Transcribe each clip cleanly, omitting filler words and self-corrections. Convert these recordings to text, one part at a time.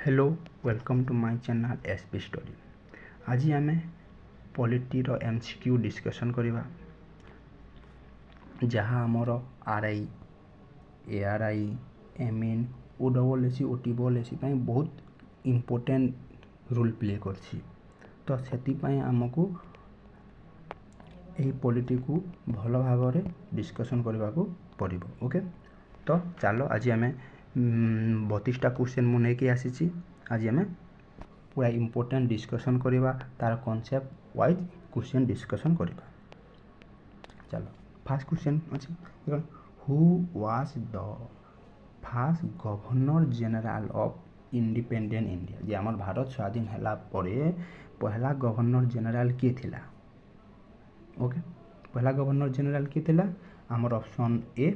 Hello welcome to my channel SP story. आज आम पॉलिटीर MCQ discussion करवा जहाँ आमर आरआई एआरआई एमइन ओडबलएससी ओटीबलएससी बहुत इम्पोर्टेंट रोल प्ले करछि। तो से आमको यही पॉलिटी को भल भाव में डिस्कशन करने को पड़ो। ओके, तो चलो आज आम 32टा क्वेश्चन मुझे आसी। आज आम पूरा इम्पोर्टेंट डिस्कशन करवा तार कॉन्सेप्ट वाइज क्वेश्चन डिस्कशन करवा। चलो फास्ट क्वेश्चन अच्छे, who was the first governor general of independent India. जे आम भारत स्वाधीन होला परे पहला गवर्नर जनरल किए थिला। ओके, पहला गवर्नर जनरल किए थिला आमर option A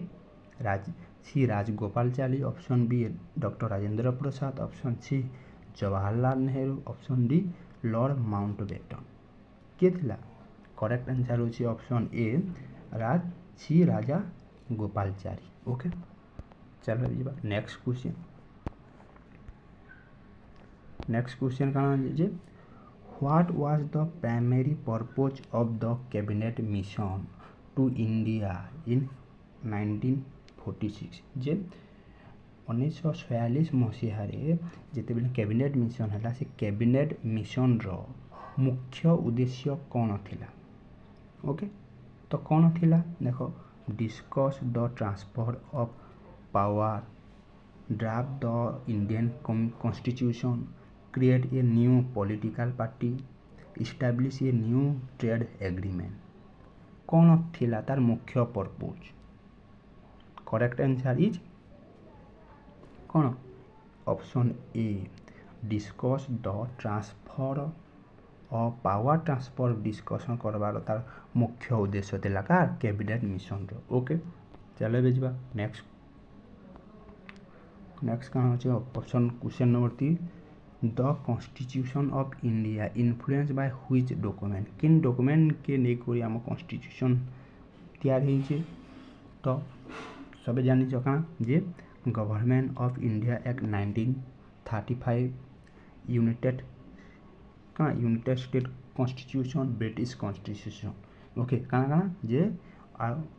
C Rajagopalachari, option B doctor Rajendra Prasad, option C Jawaharlal Nehru, option D Lord Mountbatten. किए थिला करेक्ट आंसर होची option A C Raja Gopalachari. Okay, चलो जीवा नेक्स्ट क्वेश्चन। नेक्स्ट क्वेश्चन का जे what was the primary purpose of the cabinet mission to India in 1946। जे 1946 मसीह जिते बेले कैबिनेट मिशन है से कैबिनेट मिशन रो मुख्य उद्देश्य कौन थिला। ओके, तो कौन थिला देखो, discuss the transfer of power, draft the Indian constitution, create a new political party, establish a new trade agreement. कौन थिला तार मुख्य पर्पज। करेक्ट आंसर इज कौन option A discuss the transfer और पावर ट्रांसफर डिस्कशन करवार तार मुख्य उद्देश्य थिला का कैबिनेट मिशन रो। ओके, चलो बेजबा नेक्स्ट कौन हो option question number 3 the constitution of India influence by which document. किन डॉक्यूमेंट के नहीं करी आम कॉन्स्टिट्यूशन तैयार होइछे। तो सब जानी कहाँ जे government of India act 1935, united state constitution, British constitution. Okay, कहाँ जे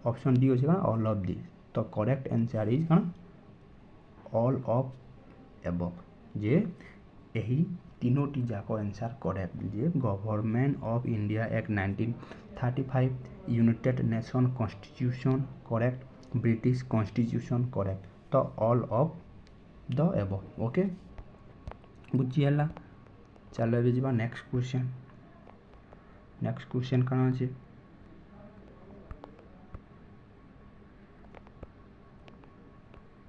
ऑप्शन डी हो ऑल ऑफ दिस। तो करेक्ट आंसर इज कहाँ ऑल ऑफ एबव। जे यही तीनोटी जाक आंसर करेक्ट। जे government of India act 1935, united nation constitution correct, British constitution correct. तो all of the above. Okay, बुझीगला। चलो ए जा नेक्स्ट क्वेश्चन। नेक्स्ट क्वेश्चन कौन अच्छे,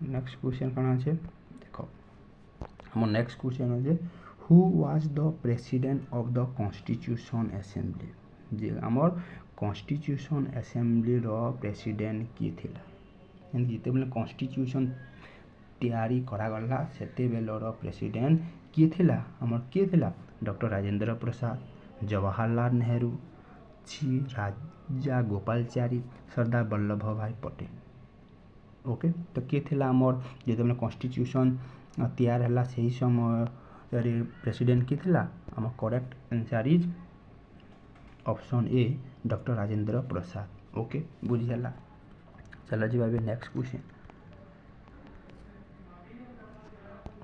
नेक्स्ट क्वेश्चन कौन अच्छे देखो हम नेक्स्ट क्वेश्चन अच्छे who was the president of the constitution assembly. जे आमर कॉन्स्टिट्यूशन असेंबली रो प्रेसिडेंट किए थिला। जिते बेले कॉन्स्टिट्यूशन तैयारी करागला सेते बेलर प्रेसिडेंट किए थिला आमर किए थिला डॉक्टर राजेंद्र प्रसाद, जवाहरलाल नेहरू, सी राजा गोपालाचारी, सरदार वल्लभ भाई पटेल। ओके, तो किए थिला आमर जिते बेले कॉन्स्टिट्यूशन तैयार है से ही समय प्रेसिडेंट किए थिला आमर correct answer is option A doctor Rajendra Prasad. Okay, बुझीगला। चलो जी भाई नेक्स्ट क्वेश्चन।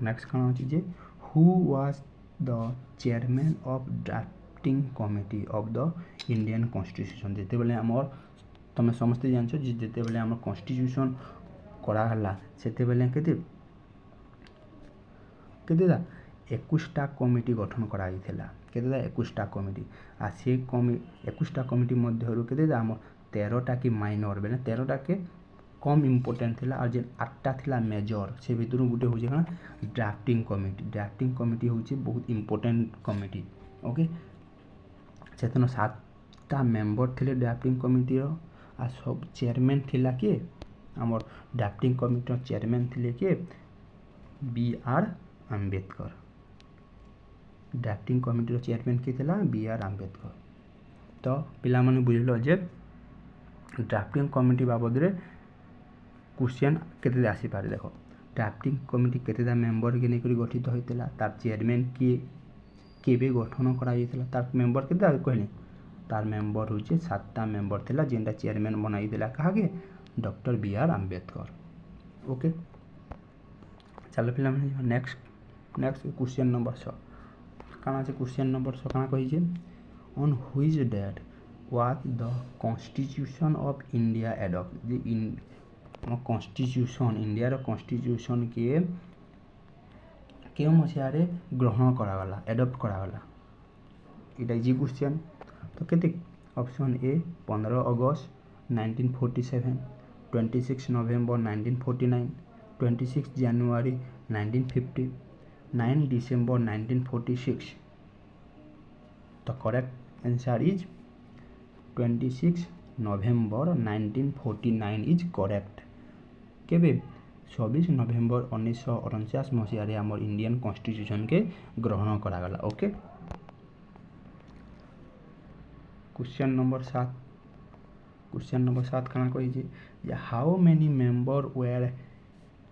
नेक्स्ट कौन अच्छे जे who was the chairman of drafting committee of the Indian constitution. जिते बेले आमर तुम समस्ते जानछ जिते बेले आमर कॉन्स्टिट्यूशन कराला सेते बेले केते 21टा कमिटी गठन कराई थिला। केते 21टा कमिटी आ से 21टा कमिटी मध्यरु केते आम 13टा की माइनर बेले 13टा के कम इम्पोर्टेंट थिला और जे 8टा थिला मेजर। से भितर गोटे होचे कना ड्राफ्टिंग कमिटी। ड्राफ्टिंग कमिटी होचे बहुत इम्पोर्टेंट कमिटी। ओके, सेतन 7टा मेंबर थिले ड्राफ्टिंग कमिटी रो आ सब चेयरमैन थिला के आमर ड्राफ्टिंग कमिटी चेयरमैन थिले के B R Ambedkar. Drafting committee chairman किए थिला बी आर आम्बेडकर। तो पिला माने बुझलो जे ड्राफ्टिंग कमिटी बाबद रे क्वेश्चन केते आसी पारे। देखो ड्राफ्टिंग कमिटी केतेटा मेंबर के नहीं गठित होता तार चेयरमैन किए केबे गठन करा तार मेंबर केतेटा कहली तार मेंबर होचे 7टा मेंबर थिला जेनटा चेयरमैन बनाई दिला काहे doctor B R Ambedkar. Okay चलो पिला नेक्स्ट क्वेश्चन नंबर 6 काना छै क्वेश्चन नंबर 6 काना कहि छै on which date was the constitution of India adopt जे इन कॉन्स्टिट्यूशन इंडिया रो कॉन्स्टिट्यूशन के केउ मसियारे ग्रहण करागला एडॉप्ट करागला इटा इजी क्वेश्चन तो केते option A 15 August 1947 26 November 1949 26 January 1950 9 December 1946 the correct answer is 26 November 1949 is correct केबे 24 नवंबर 1949 मसीह आमर इंडियन कॉन्स्टिट्यूशन के ग्रहण करागला। ओके क्वेश्चन नंबर 7 काना कहि how many member were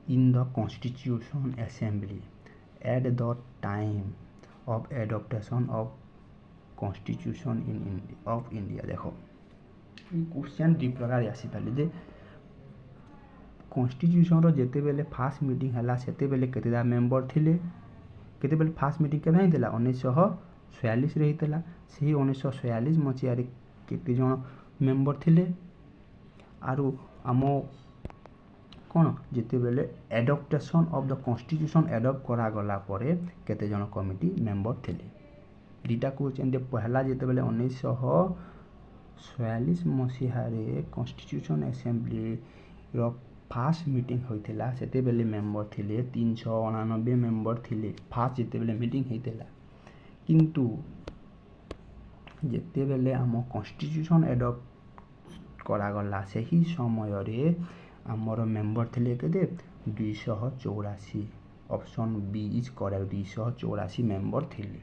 in the constitution assembly at the time of adoptation of constitution of India. देखो question दी प्रकार आसी पाले जे कॉन्स्टिट्यूशन रो जेते बेले फास्ट मीटिंग हला सेते बेले केतेटा मेंबर थिले केते बेले फास्ट मीटिंग केबे हितला 1946 रे हितला सेही 1946 मसिया रे केते जण मेंबर थिले आरो आमो कोन जेते बेले adaptation of the constitution adopt करा गला परे केते जण कमिटी मेंबर थिले दीटा क्वेश्चन दे पहला जेते बेले 1946 मसिया रे कॉन्स्टिट्यूशन असेंबली रो फास्ट मीटिंग होइथिला सेते बेले मेंबर थिले 389 मेंबर थिले फास्ट जेते बेले मीटिंग होइथिला किंतु जेते बेले आम कॉन्स्टिट्यूशन एडॉप्ट करा गला सेही समय रे आमर मेंबर थिले केते 284 option B is correct 284 member थिले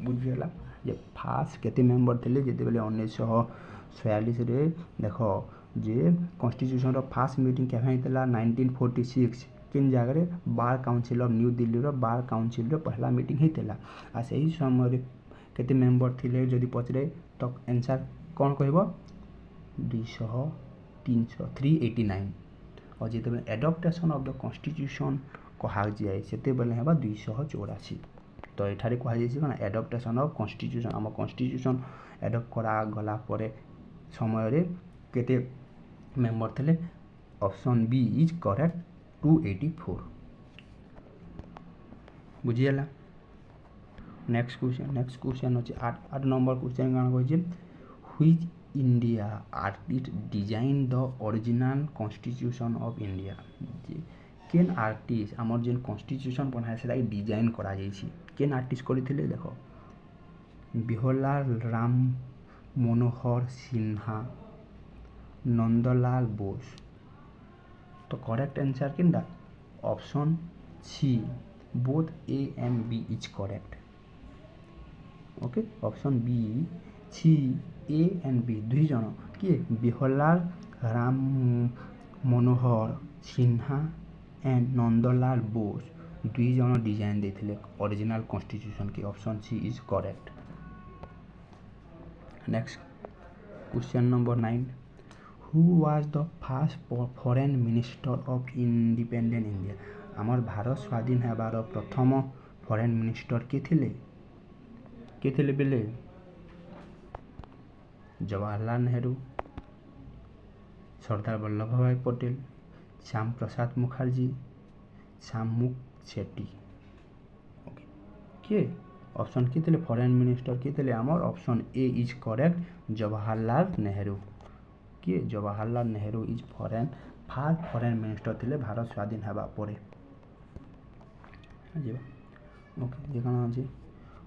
बुझियला जे फास्ट केते मेंबर थिले जेते बेले 1946 रे देखो जे कॉन्स्टिट्यूशन रो फास्ट मीटिंग केभे हितला 1946 किन जगह रे bar council of new Delhi रो बार काउंसिल रो पहला मीटिंग हितला आ सही समय रे केते मेंबर थिले जदि पचरे तो आंसर कोन कहबो 200 300 389 और जेते बेले एडॉप्टेशन ऑफ द कॉन्स्टिट्यूशन कहा जाय सेते बेले हेबा 284 तो एठारे कहा जायछि कोन एडॉप्टेशन ऑफ कॉन्स्टिट्यूशन हम कॉन्स्टिट्यूशन एडॉप्ट करा गला परे समय रे केते मेंबर थिले ऑप्शन बी इज करेक्ट 284 बुझियला। नेक्स्ट क्वेश्चन होछि 8 नंबर क्वेश्चन काना कहै छै which India artist design the original constitution of India केन आर्टिस्ट आमर जेन कॉन्स्टिट्यूशन बनाए सेटा डिजाइन करा जायछि केन आर्टिस्ट करिथिले देखो बिहोलाल राम मनोहर सिन्हा नंदलाल बोस तो करेक्ट आंसर किंदा option C both A and B is correct. Okay option B C A and B दुई जन किए बिहोलाल राम मनोहर सिन्हा एंड नंदलाल बोस दुई जन डिजाइन देथिले ओरिजिनल कॉन्स्टिट्यूशन की option C is correct. Next question number 9 who was the first foreign minister of independent India आमर भारत स्वाधीन हेबार प्रथम फॉरेन मिनिस्टर के थिले बेले जवाहरलाल नेहरू सरदार वल्लभ भाई पटेल श्याम प्रसाद मुखर्जी श्यामुख शेट्टी। ओके के ऑप्शन के थिले फॉरेन मिनिस्टर के थिले आमर option A is correct Jawaharlal Nehru के Jawaharlal Nehru is first foreign minister थिले भारत स्वाधीन हेबा परे। ओके जे काना अछि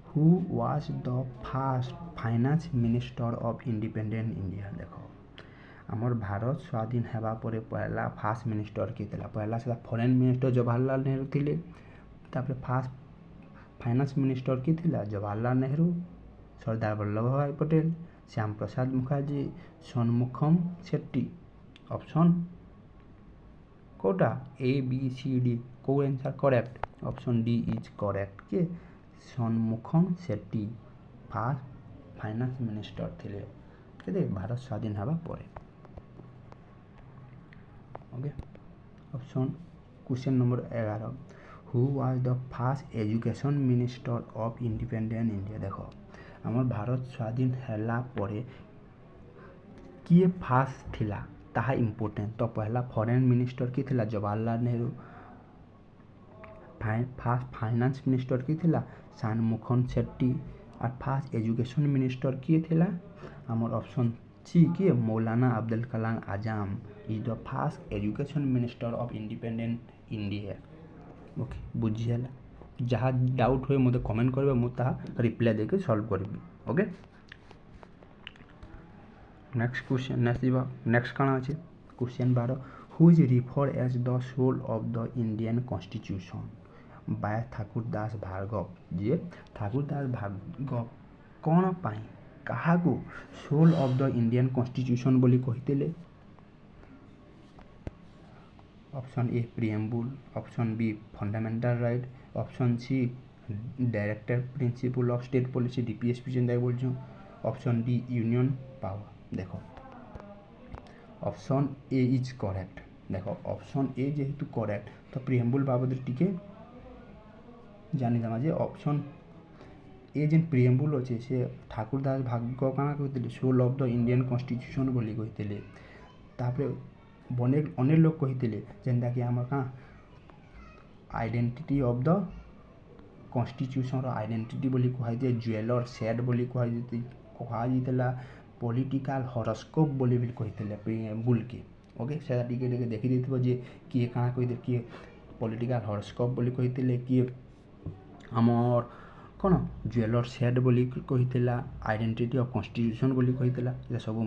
who was the first finance minister of independent India देखो आमर भारत स्वाधीन हेबा परे पहला फर्स्ट मिनिस्टर के थिला पहला से फॉरेन मिनिस्टर जवाहरलाल नेहरू थिले तापर फर्स्ट फाइनेंस मिनिस्टर के थिला जवाहरलाल नेहरू सरदार वल्लभ भाई पटेल श्याम प्रसाद मुखर्जी सन्मुखम शेट्टी ऑप्शन কোটা A B C D କୋଉ answer correct option D is correct के Shanmukham Chetty first finance minister थिले केते भारत स्वाधीन हवा परे okay option question number 11 who was the first education minister of independent India देखो आम भारत स्वाधीन हैला परे किए फास्ट थिला ताहा इम्पोर्टेंट तो पहला फॉरेन मिनिस्टर की थिला Jawaharlal Nehru fast finance minister की थिला षण्मुखम शेट्टी और फास्ट एजुकेशन मिनिस्टर किए थिला आमर ऑप्शन सी किए Maulana Abdul Kalam Azad is the first education minister of independent India okay बुझीगला जहाँ डाउट हुए मत कमेंट करेंगे मुझे रिप्लाई देके सॉल्व करी ओके नेक्स्ट क्वेश्चन नेक्स्ट कौन अच्छे question 12 who is refer as the soul of the Indian constitution by Thakurdas Bhargava ji Thakurdas Bhargava कौन पाई क्या soul of the Indian constitution बोली कही option A preamble option B fundamental right option C director principal of state policy DPSP जेनता बोल option D union power देखो option A is correct देखो option A जेहेतु करेक्ट तो प्रिएम्बुल बाबद टिके जानीदमा जे option A जेन प्रिएम्बुल अच्छे से ठाकुरदास भार्गव काଣା कहते soul of the Indian constitution बोली कहते अनेक लोग कहते जेनता कि आम क्या identity of the constitution identity बोली कहुए ज्वेलर सेड बोली कहुला पॉलिटिकल हॉरोस्कोप बोली भी कहते प्रिएम्बुल के ओके से देखी देथिबो जे किए काଣା कहते किए पॉलिटिकल हॉरोस्कोप बोली कहते किए आमर कौन ज्वेलर सेड बोली कहिला आइडेंटिटी ऑफ कॉन्स्टिट्यूशन बोली कहिला ये सब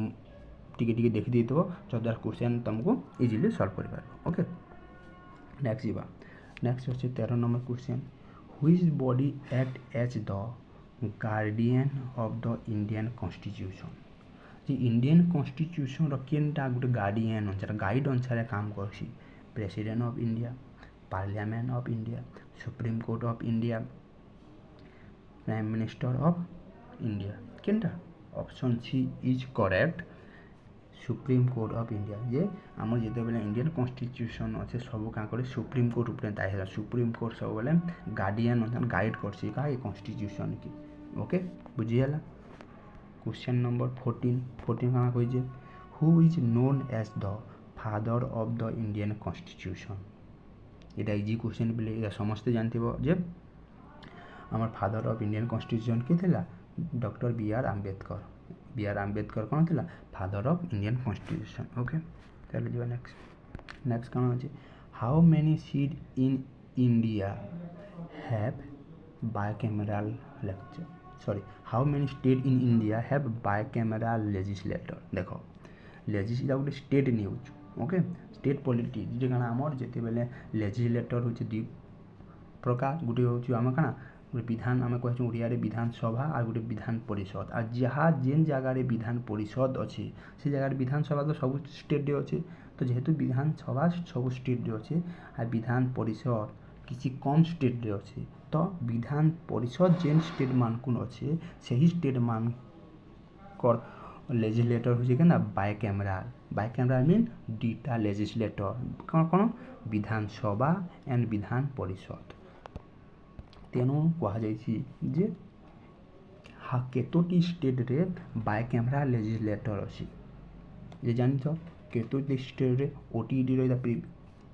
टिके देखी देथिबो जद्वारा क्वेश्चन तुमको इजिली सॉल्व कर पार ओके नेक्स्ट अच्छे 13 number question which body act as the guardian of the Indian constitution जी इंडियन कॉन्स्टिट्यूशन केनटा गोटे गार्डियन अनुसार गाइड अनुसार काम करसी president of India parliament of India supreme court of India prime minister of India केनटा option C is correct supreme court of India जे आम जिते बेले इंडियन कॉन्स्टिट्यूशन अच्छे सब क्या करे सुप्रीम कोर्ट उपरे दायित्व सुप्रीम कोर्ट सब बेले गार्डियन अनुसार गाइड करसी का ये कॉन्स्टिट्यूशन की ओके बुझीगला क्वेश्चन नंबर 14 क्या कही who is known as the father of the Indian constitution ये इजी क्वेश्चन बोले समस्ते जानते जे आम फादर ऑफ इंडियन कॉन्स्टिट्यूशन किए थिला डॉक्टर बी आर आम्बेडकर कौन थिला father of Indian constitution okay चलो जी नेक्स्ट कौन अच्छे how many seat in India have bicameral how many state in India have bicameral legislator देखो लेजिस्लेटर गोटे state news okay state politics जे काना आमर जेते बेले लेजिस्लेटर होचे दुई प्रकार गोटे होचे आम काना गोटे विधान आम कहे ओडिया विधानसभा और गोटे विधान परिषद और जहाँ जेन जगार विधान परिषद अच्छे से जगार विधानसभा तो सब स्टेट अच्छे तो जेहेतु विधानसभा सब स्टेट अच्छे और विधान परिषद किसी कम स्टेट अच्छे तो विधान परिषद जेन स्टेट मानकुन अच्छे से ही स्टेट मान कर लेजिस्लेटर हो बायकैमरल मीन दुईटा लेजिस्लेटर कौन कौन विधानसभा एंड विधान परिषद तेणु कहुए केतोटी स्टेट रे बायकैमरल लेजिस्लेटर अच्छी ये जान केतोटी स्टेट रे ओटीईटी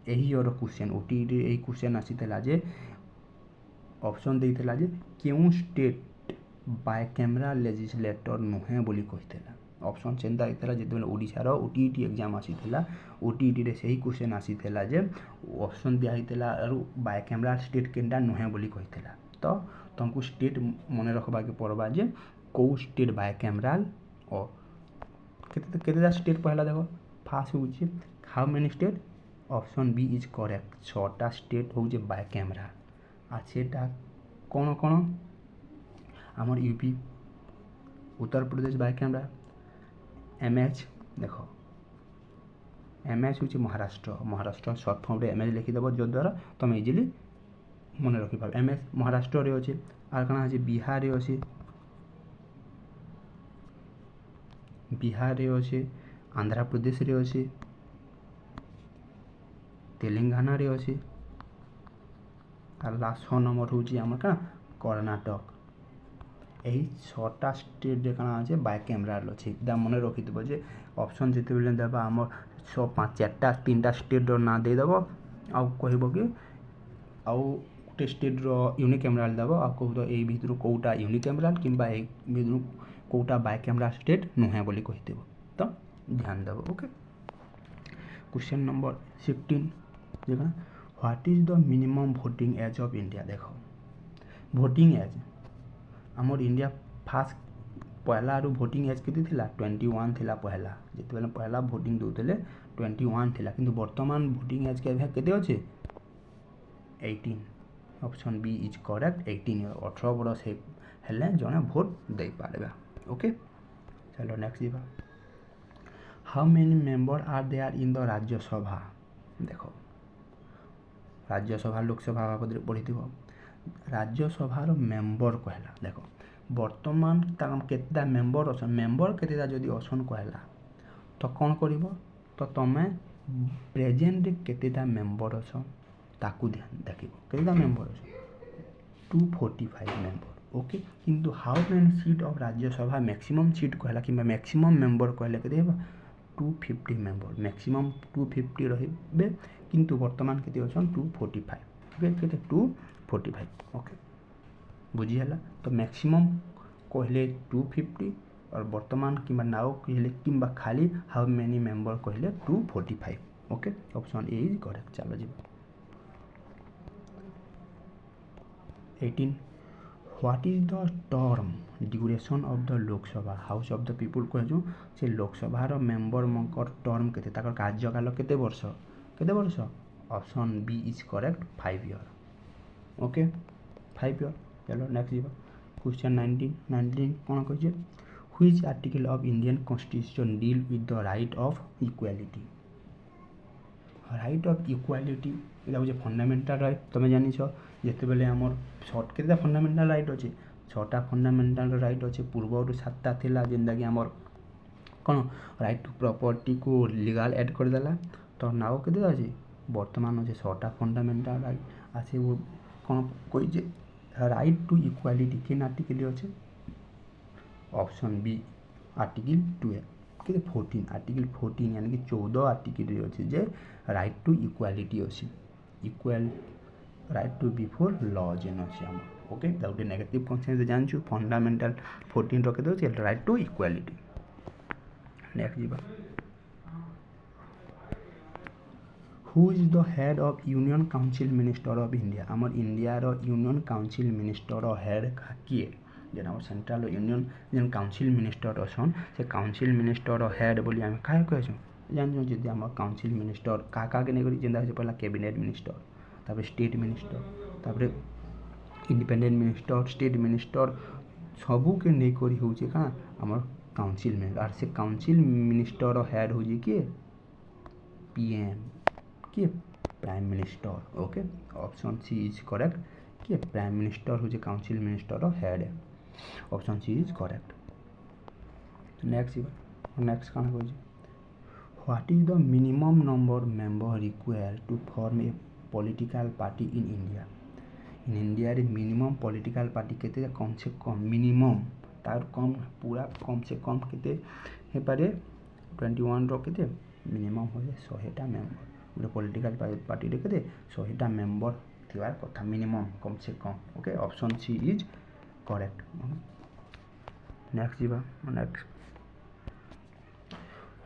यही और क्वेश्चन ओटीईटी यही क्वेश्चन आसीला जे ऑप्शन देइथिला जे केउ स्टेट बायकैमरल लेजिस्लेटर नुहे बोली कहिथिला ऑप्शन सेंता आइथिला जेतेबेले ओडिसा रो ओटीईटी एग्जाम आसीथिला ओटीईटी रे सही क्वेश्चन आसीथिला जे ऑप्शन दिया हिथिला आरो बायकैमरल स्टेट केनटा नुहे बोली कहिथिला तो तुमको स्टेट मन रखबा के पड़बा जे को स्टेट बायकैमरल और केतेटा स्टेट पहला देखो फास्ट होउची how many state option B is correct 6टा स्टेट होउचे बायकैमरल आछेटा कौन कौन आमर UP Uttar Pradesh bicameral MH देखो एमएस हूँ Maharashtra Maharashtra short form MS लिखिदेव जो द्वारा तुम इजिली मन रखिपार एमएस महाराष्ट्र रे अच्छे आर कण अच्छे बिहार रे अच्छे बिहार रे अच्छे आंध्र प्रदेश रे अच्छे तेलंगाना रे अच्छे आर लास्ट 6 नंबर हूँ आम क्या कर्णाटक यही 6टा स्टेट रे कण अच्छे बाइकैमराल अच्छे मन रखिथो जे ऑप्शन जिते बेले देबा आम 4टा 3टा स्टेट ना देदेव आउ कहब कि आउ गोटे स्टेट यूनिकैमराल देव आ कह यही भितर कौटा यूनिकैमराल किंबा भितर कौटा बाइकैमराल स्टेट नुहे बोली कहीदेव तो ध्यान देव okay. Question number 16 what is the minimum voting age of India देख भोटिंग एज आमर इंडिया फास्ट पहला आरु भोटिंग एज केते थिला 21 थिला पहला जिते बेले पहला भोटिंग दोतेले 21 थिला किंतु वर्तमान भोटिंग एज केते अच्छे 18 ऑप्शन बी इज करेक्ट 18 18 वर्ष हेले जने भोट दे पारबा ओके। चलो नेक्स्ट जीवा how many member are there in the Rajya Sabha देखो राज्यसभा लोकसभा बाबद पढ़ी राज्यसभार मेंबर कहला देखो वर्तमान केतेटा मेंबर अछन मेंबर केतेटा जदि अछन कहला तो कौन करिवो तो तमे प्रेजेंट केतेटा मेंबर अछन ताकू ध्यान देखिवो केतेटा मेंबर अछन 245 मेंबर ओके किंतु how many seat of Rajya Sabha maximum seat कहला किंबा मैक्सिमम मेंबर कहले केते 250 मेंबर मैक्सिमम 250 रहिबे किंतु वर्तमान केते अछन 245 ओके केते 245 ओके बुझीगला तो मैक्सिमम कहले 250 और वर्तमान किंबा नाउ कहले किंबा खाली हाउ मेनी मेंबर कहले 245 okay option A is correct. चलो जी 18 what is the term duration of the Lok Sabha house of the people कहजु से लोकसभार मेंबर मंकर टर्म केते ताकर कार्यकाल केते वर्ष option B is correct 5 year okay 5 year. चलो नेक्स्ट जीवा क्वेश्चन 19 कौन कहे which article of Indian constitution deal with the right of equality एटा हो फंडामेंटाल राइट तुम जानी जिते बेले आमर के फंडामेंटाल राइट अच्छे 6टा फंडामेंटाल राइट अच्छे पूर्व 7टा थिला जेनता कि आमर कौन राइट टू प्रॉपर्टी को लीगल ऐड करदेला तो नाउ के अच्छे वर्तमान अच्छे 6टा फंडामेंटाल राइट आसे वो कौन कही राइट टू इक्वालिटी किन आर्टिकल अच्छे ऑप्शन बी आर्टिकल 12 के 14 आर्टिकल 14 यानी कि 14 आर्टिकल अच्छे जे राइट टू इक्वालिटी अच्छे equal right to before law जेन अच्छे आम ओके गोटे नेगेटिव कन्सेप्ट जानछु फंडामेंटाल 14 रखे दो राइट टू इक्वालिटी। नेक्स्ट जीवा who is the head of union council minister of India आमर इंडिया रो यूनियन काउंसिल मिनिस्टर हेड किए जेन आम सेंट्रल यूनियन जेन काउंसिल मिनिस्टर अछन से काउंसिल मिनिस्टर हेड बोली आम काहे कहछन जान जदि आम काउंसिल मिनिस्टर का के नहीं जेनता हो पहला कैबिनेट मिनिस्टर तापर स्टेट मिनिस्टर तापर इंडिपेंडेंट मिनिस्टर स्टेट मिनिस्टर सबू के नहीं करी होउचे का आमर काउंसिल मिनिस्टर आर से काउंसिल मिनिस्टर हेड हो किए पीएम किए prime minister okay option C is correct किए प्राइम मिनिस्टर हो council minister head option C is correct. Next कौन कह what is the minimum number member required to form a political party in India रे minimum political party केते कम से कम minimum तार कम पूरा कम से कम केते हे पारे 21 रो केते मिनिमम हो 100टा मेंबर गोटे पॉलिटिकल पार्टी रे केते 100टा मेंबर थिबार कथा मिनिमम कम से कम okay option C is correct. Next जीवा next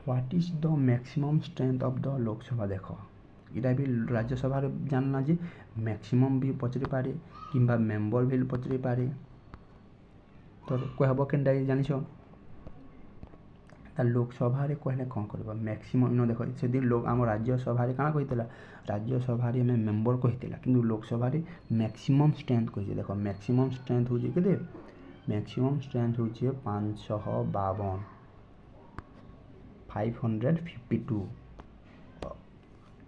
what is the maximum strength of the Lok Sabha देखो इटा भी राज्यसभा जानना जे मैक्सिमम भी पचरी पारे किंबा मेंबर भी पचरी पारे तो कहब केनटा जानिछ ता लोकसभा रे कहले कौन करबा मैक्सिमम इन देखो से दिन लोग आम राज्यसभा रे काना कहितला राज्यसभा रे में मेंबर कहितला किंतु लोकसभा रे मैक्सिमम स्ट्रेंथ कहि देखो मैक्सिमम स्ट्रेंथ हो जे केते मैक्सिमम स्ट्रेंथ हो जे 552 552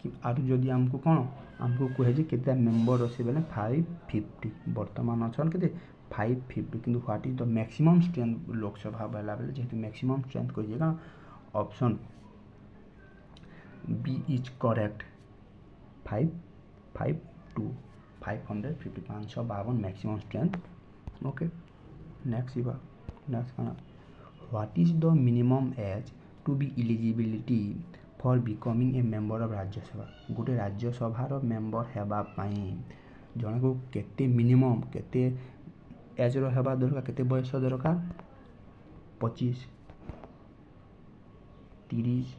कि आरु जदि आमको कौन आमको कहे जे केते मेंबर अच्छे बेले 550 वर्तमान अच्छन केते 550 किंतु what is the maximum strength Lok Sabha बेला बेले जेहेतु मैक्सिमम स्ट्रेंथ कहि का option B is correct 552 550 552 maximum strength okay next कहना what is the minimum age to be eligibility for becoming a member of Rajya Sabha गोटे राज्यसभार मेंबर हेबा पाई जने को केते मिनिमम केते एज रो हेबा दरकार केते बयस दरकार 25 30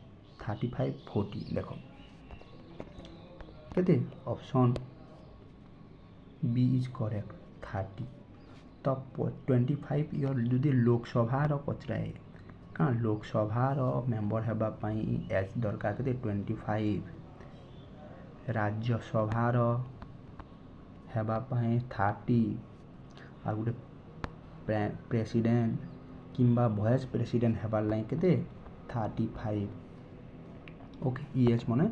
35 40 देखो केते ऑप्शन बी इज करेक्ट 30 तो 25 इयर जदि लोकसभार पचराए क्या लोकसभार मेंबर हेबा पाई एज दरकार केते 25 राज्यसभार हेबा पाई 30 आ गोटे प्रेसिडेंट किंबा वाइस प्रेसिडेंट हेबार लाइन केते 35 ओके ई एज मने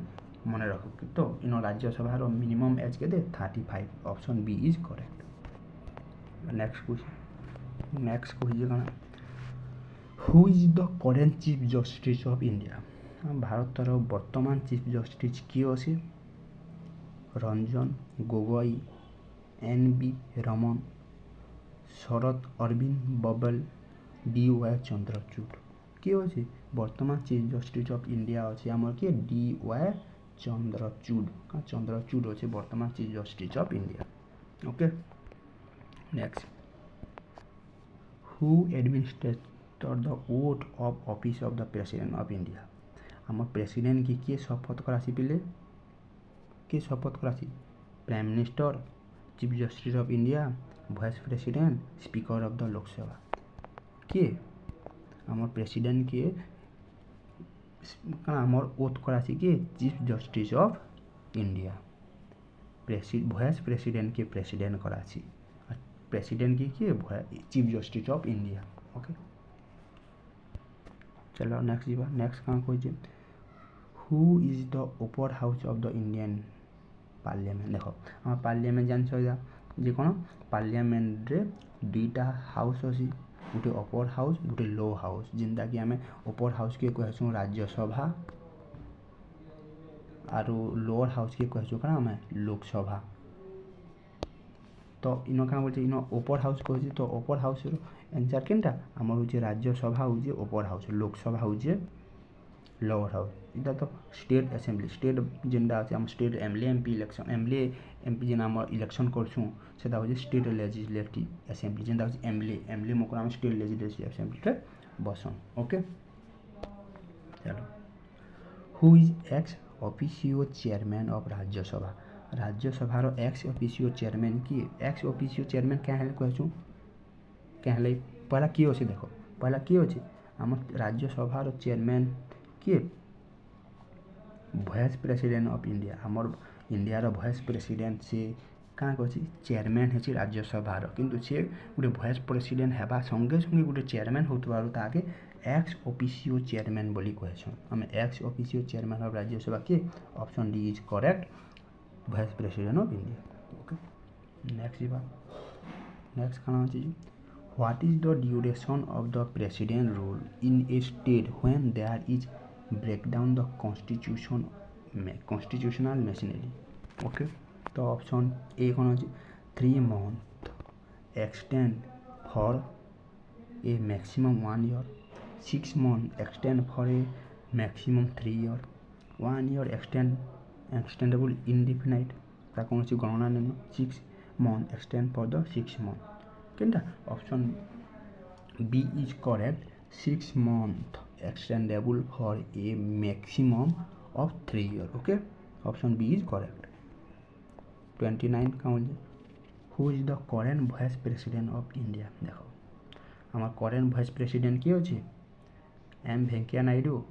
रख तो इन राज्यसभार मिनिमम एज केते 35 option B is correct next question कौन who is the current chief justice of India भारतर वर्तमान चीफ जस्टिस किए अच्छे रंजन गोगोई एन बी रमन शरद अरविंद बबल डी वाई चंद्रचूड़ किए अच्छे वर्तमान चीफ जस्टिस ऑफ इंडिया अच्छे आम किए डी वाई चंद्रचूड़ अच्छे वर्तमान chief justice of India okay next who administrator the oath of office of the president of India आम प्रेसिडेंट की किए शपथ करासी पिले किए शपथ करासी prime minister chief justice of India vice president speaker of the Lok Sabha किए आम प्रेसिडेंट किए आमर ओथ करासी किए chief justice of India vice president के प्रेसिडेंट करासी प्रेसिडेंट की किए chief justice of India okay चलो नेक्स्ट कहाँ कहे who is the upper house of the Indian parliament देख आम पार्लियामेंट जान जे कौन पार्लियामेंट रे दुईटा हाउस अच्छी गोटे अपर हाउस गोटे लो हाउस जिनटा कि आम अपर हाउस के कहूँ राज्यसभा आरु लोअर हाउस के कहूँ क्या आम लोकसभा तो इन क्या बोलते इन अपर हाउस कहे तो अपर हाउस आंसर केनटा आम हूँ राज्यसभा हूँ अपर हाउस लोकसभा हूँ लोअर हाउस इटा तो स्टेट असेंबली स्टेट जेनटा अच्छे आम state MLA MP election MLA MP जेन आम इलेक्शन करछुँ सेटा हूँ स्टेट लेजिस्लेटिव असेंबली जेनटा हूँ एमएलए मको आम स्टेट लेजिस्लेटिव असेंबली बसन ओके चलो who is ex officio chairman ऑफ राज्यसभार एक्स ऑफिशियो चेयरमैन किए एक्स ऑफिशियो चेयरमैन क्या कहूँ क्या पहला किए अच्छे देख पहला किए अच्छे आम राज्यसभार चेयरमैन किए वाइस प्रेसिडेंट ऑफ इंडिया आमर इंडियार वाइस प्रेसिडेंट से क्या कहे चेयरमैन है राज्यसभार किंतु से गोटे वाइस प्रेसिडेंट हेबा संगे संगे गोटे चेयरमैन होतबारु ताके एक्स ऑफिशियो चेयरमैन बोली कहछन आम ex officio chairman of Rajya Sabha के option D is correct vice president of India okay next कौन अच्छे what is the duration of the president rule in a state when there is break down the constitutional machinery okay तो option A कौन अच्छे 3 months extend for a maximum 1 year 6 months extend for a maximum 3 year 1 year extendable indefinite कौन सी गणना नहीं 6 months extend for the 6 months केनटा option B is correct 6 months extendable for a maximum of 3 year okay option B is correct 29 कौन who is the current vice president of India देखो हमार current vice president किए अच्छे M Venkaiah Naidu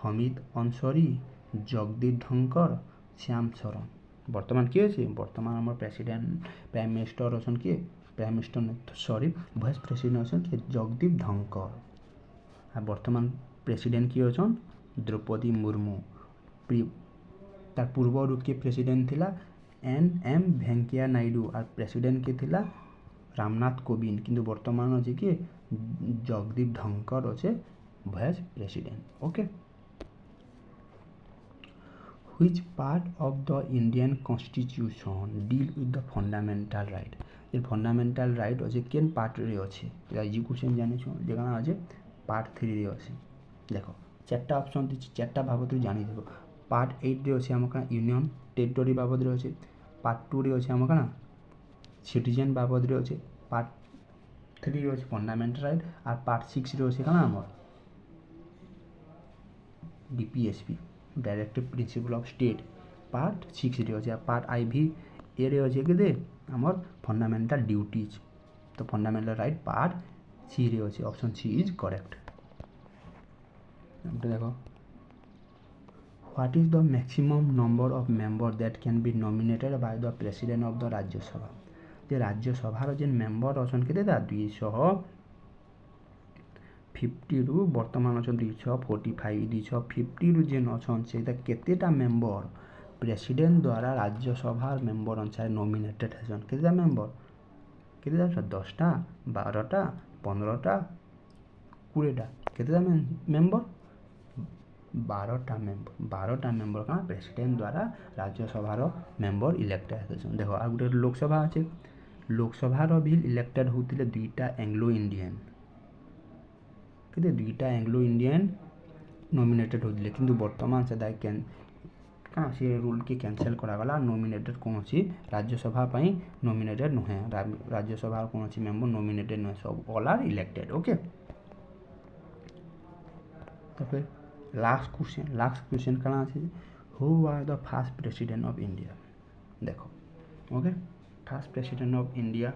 Hamid Ansari Jagdeep Dhankhar Shyam Sharan वर्तमान किए अच्छे वर्तमान आम प्रेसिडेंट प्राइम मिनिस्टर अच्छा किए prime minister sorry vice president अच्छा किए जगदीप धनखड़ आ वर्तमान प्रेसिडेंट किए अच्छा द्रौपदी मुर्मू तार पूर्व किए प्रेसिडेंट थिला NM वेंकैया नायडू और प्रेसिडेंट के थिला रामनाथ कोविंद किंतु वर्तमान अच्छे किए जगदीप धनखड़ अच्छे vice president okay Which part of the Indian Constitution deal with the fundamental right? ये fundamental right अच्छे केन पार्ट रे अच्छे ये क्वेश्चन जाने छो जगह अच्छे पार्ट 3 रे अच्छे देखो चारटा ऑप्शन दिछि चारटा बाबद जानि देबो पार्ट 8 रे अच्छे हमका यूनियन टेरिटरी बाबद रे अच्छे पार्ट 2 रे अच्छे हमका ना सिटीजन बाबद रे अच्छे पार्ट 3 रे अच्छे फंडामेंटल राइट और पार्ट 6 रे अच्छे काना हमर DPSP directive principle of state part 6 रे अच्छे पार्ट IV ए रे अच्छे के दे हमर फंडामेंटल ड्यूटीज तो फंडामेंटल राइट पार्ट सी रे अच्छे ऑप्शन सी इज करेक्ट देखो what is the maximum number of member that can be nominated by the president of the Rajya Sabha जे राज्यसभा जेन मेंबर अछन के देता 250 रु वर्तमान अछन 245 250 रु जेन अछन सेटा केतेटा मेंबर प्रेसिडेंट द्वारा राज्यसभा मेंबर अनुसार नॉमिनेटेड हसन केतेटा मेंबर केतेटा 10टा 12टा 15टा 20टा केतेटा मेंबर 12टा मेंबर का प्रेसिडेंट द्वारा राज्यसभा मेंबर इलेक्टेड हसन देखो आ गुटे लोकसभा अछि लोकसभा भी इलेक्टेड होतिले दुईटा एंग्लो इंडियन केते दुईटा एंग्लो इंडियन नॉमिनेटेड होतिले किंतु वर्तमान से दाइ कैन का से रूल के कैंसिल करा गला नॉमिनेटेड कोनसी राज्यसभा पई नॉमिनेटेड नहे राज्यसभा कोनसी मेंबर नॉमिनेटेड नहे सब ऑल आर इलेक्टेड ओके तो फिर लास्ट क्वेश्चन कना अछि who was the first president of India देखो okay first president of India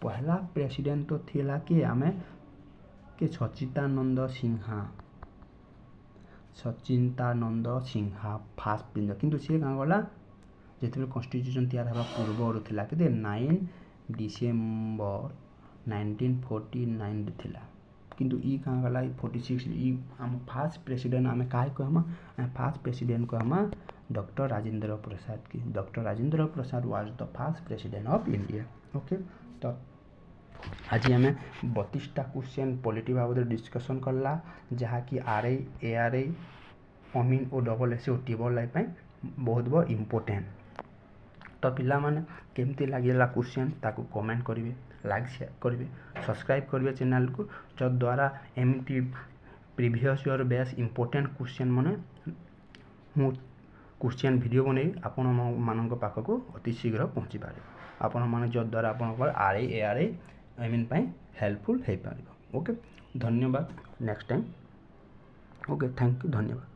पहला प्रेसिडेंट तो थिला के हमें के सच्चिदानंद सिन्हा फास्ट प्रेसिडेंट किंतु से कहाँ गला जेते कॉन्स्टिट्यूशन तैयार हवा पूर्व थिला के 9 डिसेंबर 1949 थिला किंतु ई कहाँ गला 46 ई हम फास्ट प्रेसिडेंट हमें काहे को हम फास्ट प्रेसिडेंट को हम डॉक्टर राजेंद्र प्रसाद की doctor Rajendra Prasad was the first president of India okay तो आज आम 32टा क्वेश्चन पॉलिटी बाबद डिस्कसन करला जहाँ कि RI ARI अमीन और SSC और टेबल लाइफ बहुत बहुत इम्पोर्टेंट तो पिला माने केमती लगे क्वेश्चन ताको कमेंट करेंगे लाइक शेयर करेंगे सब्सक्राइब करेंगे चैनल को जद्वारा एमती previous year base important question माने मु क्वेश्चन वीडियो बने आपण मान पाखक अति शीघ्र पहुँची पारे आपण मान जद्वारा आपंकर RI ARI एमिन हेल्पफुल हो पार ओके धन्यवाद next time okay thank you धन्यवाद।